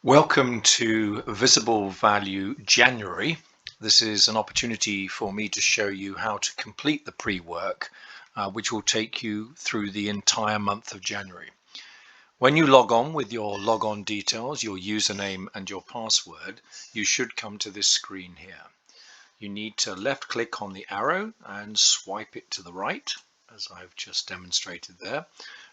Welcome to Visible Value January. This is an opportunity for me to show you how to complete the pre-work, which will take you through the entire month of January. When you log on with your logon details, your username and your password, you should come to this screen here. You need to left click on the arrow and swipe it to the right, as I've just demonstrated there.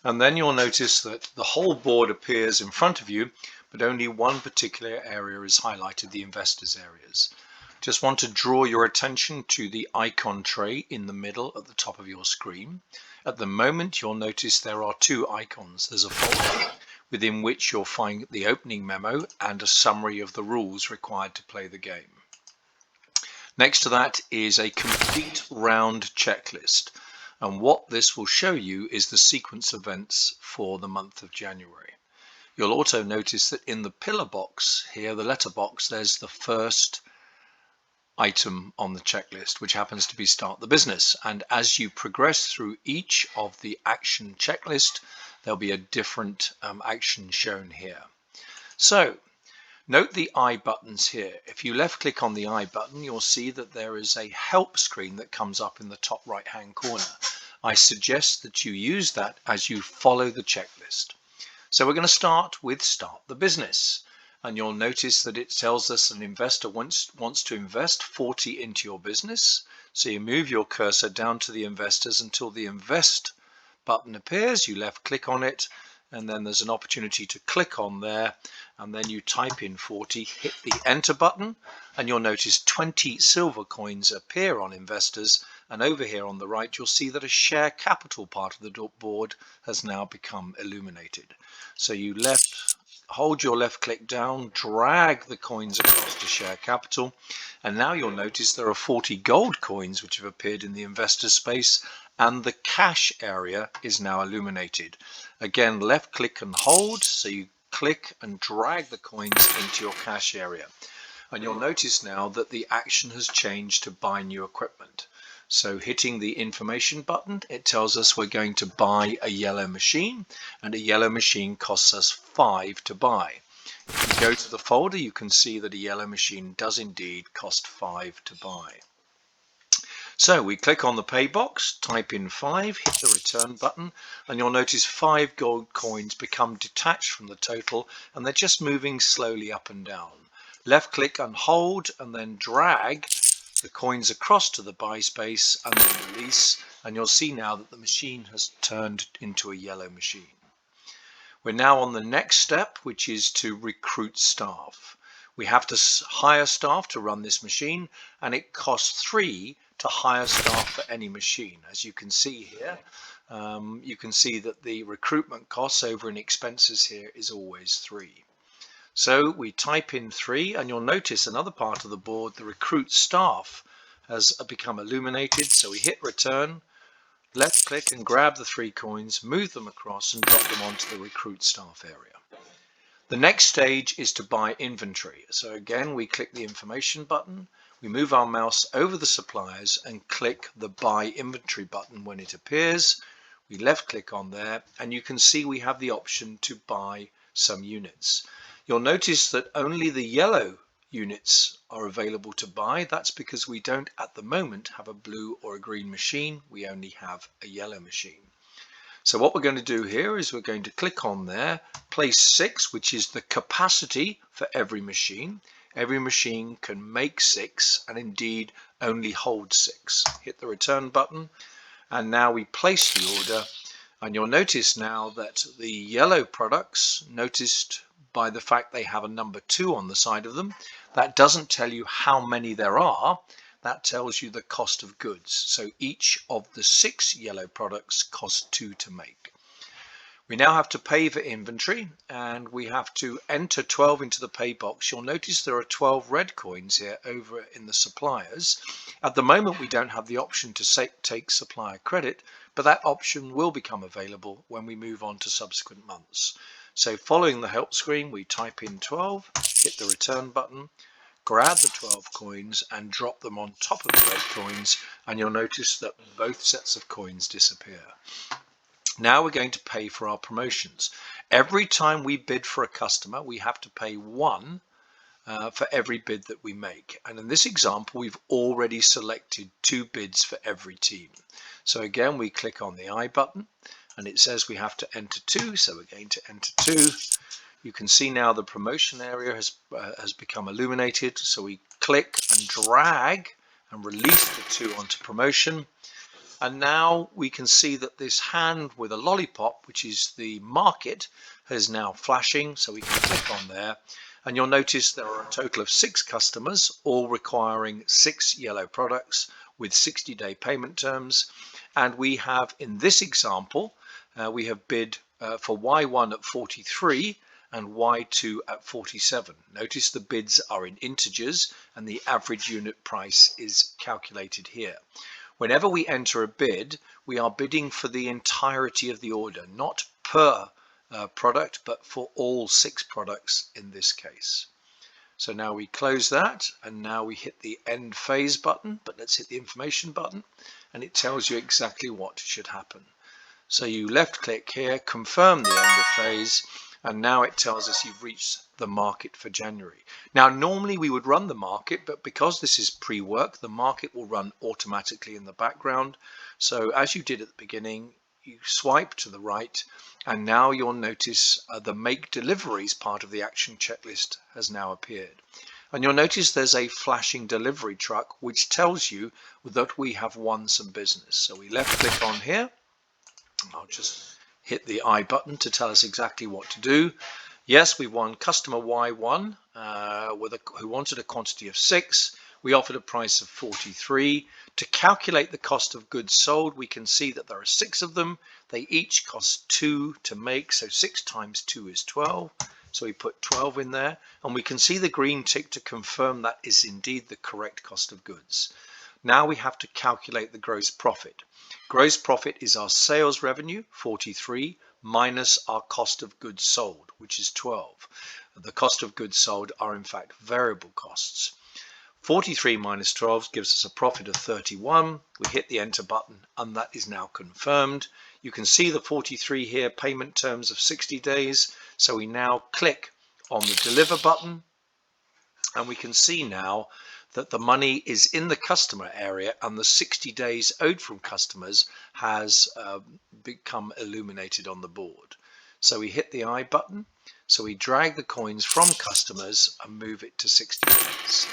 And then you'll notice that the whole board appears in front of you, but only one particular area is highlighted, the investors areas. Just want to draw your attention to the icon tray in the middle at the top of your screen. At the moment, you'll notice there are two icons. There's a folder within which you'll find the opening memo and a summary of the rules required to play the game. Next to that is a complete round checklist. And what this will show you is the sequence events for the month of January. You'll also notice that in the pillar box here, the letter box, there's the first item on the checklist, which happens to be start the business. And as you progress through each of the action checklist, there'll be a different action shown here. So note the I buttons here. If you left click on the I button, you'll see that there is a help screen that comes up in the top right hand corner. I suggest that you use that as you follow the checklist. So we're going to start with start the business. And you'll notice that it tells us an investor wants to invest 40 into your business. So you move your cursor down to the investors until the invest button appears. You left click on it, and then there's an opportunity to click on there, and then you type in 40, hit the enter button, and you'll notice 20 silver coins appear on investors. And over here on the right, you'll see that a share capital part of the board has now become illuminated. So you hold your left click down, drag the coins across to share capital, and now you'll notice there are 40 gold coins which have appeared in the investor space, and the cash area is now illuminated. Again, left click and hold, so you click and drag the coins into your cash area. And you'll notice now that the action has changed to buy new equipment. So hitting the information button, it tells us we're going to buy a yellow machine, and a yellow machine costs us 5 to buy. If you go to the folder, you can see that a yellow machine does indeed cost 5 to buy. So we click on the pay box, type in 5, hit the return button, and you'll notice 5 gold coins become detached from the total, and they're just moving slowly up and down. Left click and hold, and then drag the coins across to the buy space and then release, and you'll see now that the machine has turned into a yellow machine. We're now on the next step, which is to recruit staff. We have to hire staff to run this machine, and it costs 3 to hire staff for any machine. As you can see here, you can see that the recruitment costs over in expenses here is always 3. So we type in 3, and you'll notice another part of the board, the recruit staff, has become illuminated. So we hit return, left click and grab the 3 coins, move them across and drop them onto the recruit staff area. The next stage is to buy inventory. So again, we click the information button, we move our mouse over the suppliers and click the buy inventory button when it appears. We left click on there, and you can see we have the option to buy some units. You'll notice that only the yellow units are available to buy. That's because we don't at the moment have a blue or a green machine. We only have a yellow machine. So what we're going to do here is we're going to click on there, place 6, which is the capacity for every machine. Every machine can make 6 and indeed only hold 6. Hit the return button, and now we place the order, and you'll notice now that the yellow products, noticed by the fact they have a number 2 on the side of them, that doesn't tell you how many there are, that tells you the cost of goods. So each of the 6 yellow products cost 2 to make. We now have to pay for inventory, and we have to enter 12 into the pay box. You'll notice there are 12 red coins here over in the suppliers. At the moment, we don't have the option to take supplier credit, but that option will become available when we move on to subsequent months. So following the help screen, we type in 12, hit the return button, grab the 12 coins and drop them on top of the red coins, and you'll notice that both sets of coins disappear. Now we're going to pay for our promotions. Every time we bid for a customer, we have to pay 1 for every bid that we make. And in this example, we've already selected 2 bids for every team. So again, we click on the I button and it says we have to enter 2. So we're going to enter 2. You can see now the promotion area has become illuminated. So we click and drag and release the 2 onto promotion. And now we can see that this hand with a lollipop, which is the market, is now flashing. So we can click on there. And you'll notice there are a total of 6 customers, all requiring 6 yellow products with 60-day payment terms. And we have, in this example, we have bid for Y1 at 43 and Y2 at 47. Notice the bids are in integers and the average unit price is calculated here. Whenever we enter a bid, we are bidding for the entirety of the order, not per product, but for all 6 products in this case. So now we close that, and now we hit the end phase button, but let's hit the information button, and it tells you exactly what should happen. So you left click here, confirm the end of phase, and now it tells us you've reached the market for January. Now normally we would run the market, but because this is pre-work, the market will run automatically in the background. So as you did at the beginning, you swipe to the right, and now you'll notice the make deliveries part of the action checklist has now appeared. And you'll notice there's a flashing delivery truck which tells you that we have won some business. So we left click on here. I'll just hit the I button to tell us exactly what to do. Yes, we won customer Y1 who wanted a quantity of 6. We offered a price of 43. To calculate the cost of goods sold, we can see that there are 6 of them. They each cost 2 to make, so 6 times 2 is 12. So we put 12 in there, and we can see the green tick to confirm that is indeed the correct cost of goods. Now we have to calculate the gross profit. Gross profit is our sales revenue, 43, minus our cost of goods sold, which is 12. The cost of goods sold are in fact variable costs. 43 minus 12 gives us a profit of 31. We hit the enter button and that is now confirmed. You can see the 43 here, payment terms of 60 days. So we now click on the deliver button and we can see now that the money is in the customer area and the 60 days owed from customers has become illuminated on the board. So we hit the I button. So we drag the coins from customers and move it to 60 days.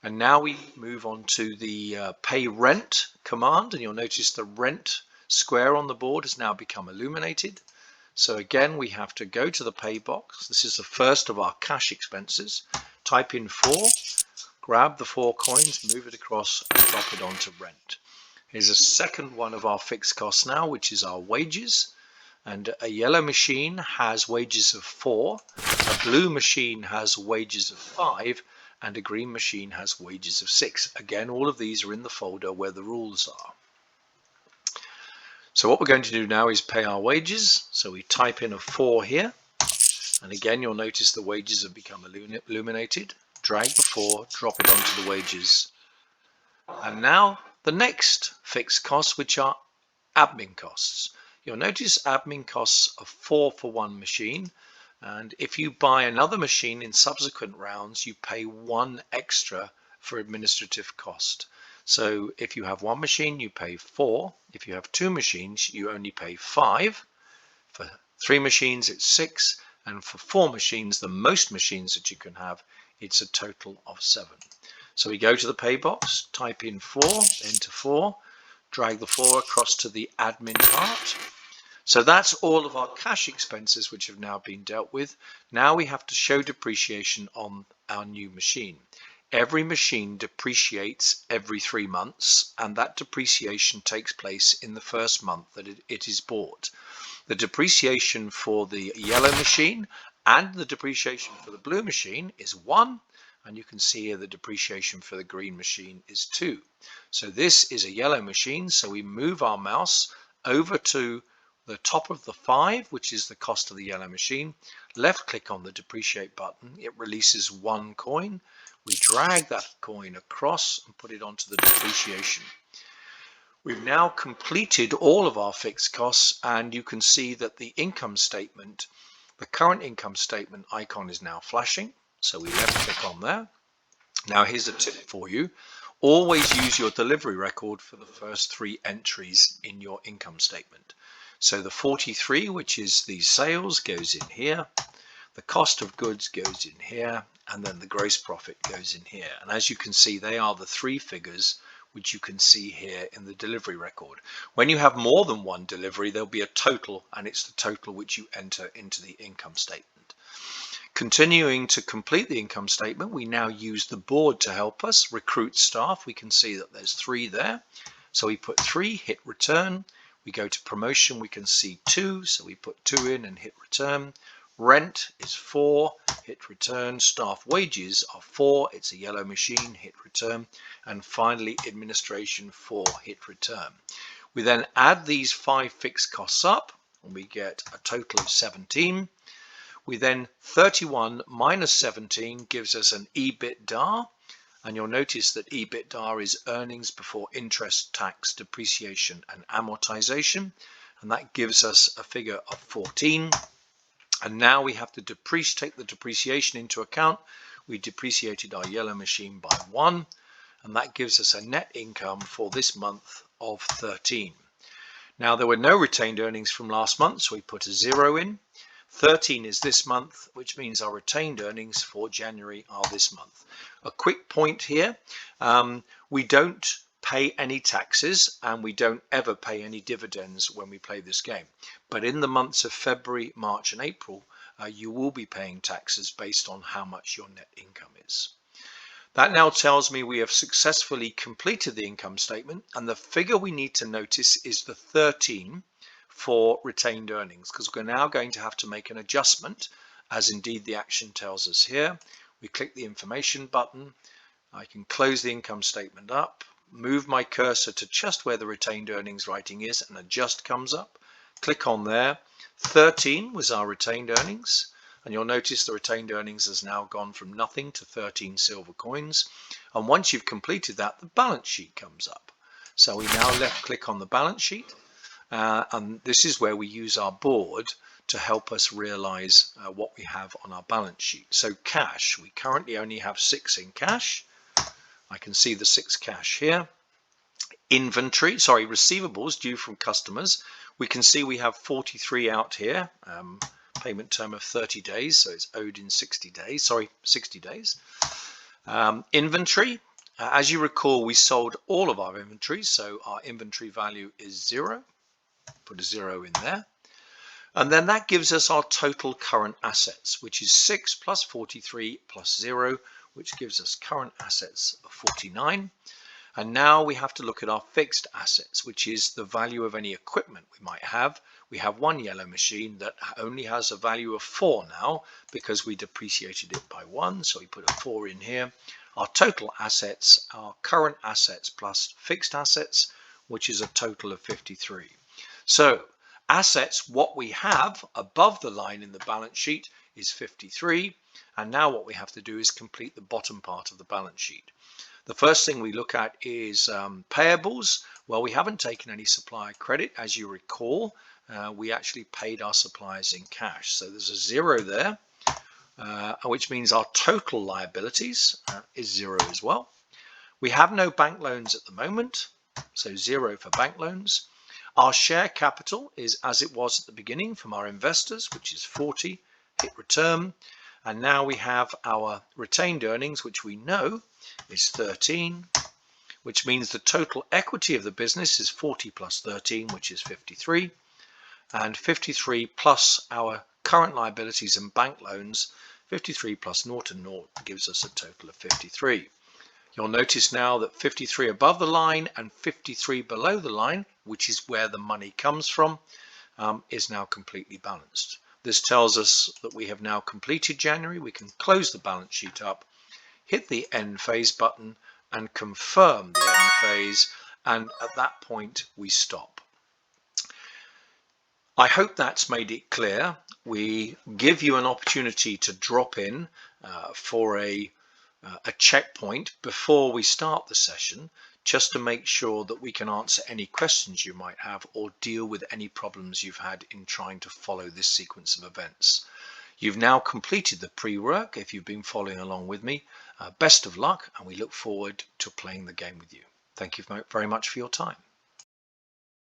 And now we move on to the pay rent command, and you'll notice the rent square on the board has now become illuminated. So again, we have to go to the pay box. This is the first of our cash expenses. Type in 4, grab the 4 coins, move it across and drop it onto rent. Here's a second one of our fixed costs now, which is our wages. And a yellow machine has wages of 4, a blue machine has wages of 5, and a green machine has wages of 6. Again, all of these are in the folder where the rules are. So what we're going to do now is pay our wages. So we type in a 4 here. And again, you'll notice the wages have become illuminated. Drag the 4, drop it onto the wages. And now the next fixed costs, which are admin costs. You'll notice admin costs are 4 for one machine. And if you buy another machine in subsequent rounds, you pay 1 extra for administrative cost. So if you have 1 machine, you pay 4. If you have 2 machines, you only pay 5. For 3 machines, it's 6. And for 4 machines, the most machines that you can have, it's a total of 7. So we go to the pay box, type in 4, enter 4, drag the 4 across to the admin part. So that's all of our cash expenses which have now been dealt with. Now we have to show depreciation on our new machine. Every machine depreciates every 3 months, and that depreciation takes place in the first month that it is bought. The depreciation for the yellow machine and the depreciation for the blue machine is 1, and you can see here the depreciation for the green machine is 2. So this is a yellow machine, so we move our mouse over to the top of the 5, which is the cost of the yellow machine. Left click on the depreciate button, it releases 1 coin. We drag that coin across and put it onto the depreciation. We've now completed all of our fixed costs, and you can see that the income statement, the current income statement icon is now flashing. So we left click on there. Now here's a tip for you. Always use your delivery record for the first 3 entries in your income statement. So the 43, which is the sales, goes in here. The cost of goods goes in here, and then the gross profit goes in here. And as you can see, they are the 3 figures which you can see here in the delivery record. When you have more than one delivery, there'll be a total, and it's the total which you enter into the income statement. Continuing to complete the income statement, we now use the board to help us recruit staff. We can see that there's 3 there. So we put 3, hit return. We go to promotion, we can see 2, so we put 2 in and hit return. Rent is 4, hit return. Staff wages are 4, it's a yellow machine, hit return. And finally, administration 4, hit return. We then add these 5 fixed costs up, and we get a total of 17. We then 31 minus 17 gives us an EBITDA, and you'll notice that EBITDA is earnings before interest, tax, depreciation and amortization, and that gives us a figure of 14. And now we have to take the depreciation into account. We depreciated our yellow machine by 1, and that gives us a net income for this month of 13. Now there were no retained earnings from last month, so we put a 0 in. 13 is this month, which means our retained earnings for January are this month. A quick point here, we don't pay any taxes and we don't ever pay any dividends when we play this game. But in the months of February, March and April, you will be paying taxes based on how much your net income is. That now tells me we have successfully completed the income statement, and the figure we need to notice is the 13 for retained earnings, because we're now going to have to make an adjustment, as indeed the action tells us here. We click the information button. I can close the income statement up, move my cursor to just where the retained earnings writing is, and adjust comes up. Click on there. 13 was our retained earnings, and you'll notice the retained earnings has now gone from nothing to 13 silver coins. And once you've completed that, the balance sheet comes up. So we now left click on the balance sheet, and this is where we use our board to help us realize what we have on our balance sheet. So cash, we currently only have 6 in cash. I can see the 6 cash here. Receivables due from customers. We can see we have 43 out here. Payment term of 30 days, so it's owed in 60 days. Inventory. As you recall, we sold all of our inventory, so our inventory value is 0. Put a 0 in there. And then that gives us our total current assets, which is 6 plus 43 plus 0, which gives us current assets of 49. And now we have to look at our fixed assets, which is the value of any equipment we might have. We have one yellow machine that only has a value of 4 now because we depreciated it by 1. So we put a 4 in here. Our total assets are current assets plus fixed assets, which is a total of 53. So assets, what we have above the line in the balance sheet is 53. And now what we have to do is complete the bottom part of the balance sheet. The first thing we look at is payables. Well, we haven't taken any supplier credit. As you recall, we actually paid our suppliers in cash. So there's a 0 there, which means our total liabilities is 0 as well. We have no bank loans at the moment, so 0 for bank loans. Our share capital is as it was at the beginning from our investors, which is 40. Hit return. And now we have our retained earnings, which we know is 13, which means the total equity of the business is 40 plus 13, which is 53. And 53 plus our current liabilities and bank loans, 53 plus 0 and 0 gives us a total of 53. You'll notice now that 53 above the line and 53 below the line, which is where the money comes from, is now completely balanced. This tells us that we have now completed January. We can close the balance sheet up, hit the end phase button and confirm the end phase, and at that point we stop. I hope that's made it clear. We give you an opportunity to drop in for a checkpoint before we start the session just to make sure that we can answer any questions you might have or deal with any problems you've had in trying to follow this sequence of events. You've now completed the pre-work if you've been following along with me. Best of luck, and we look forward to playing the game with you. Thank you very much for your time.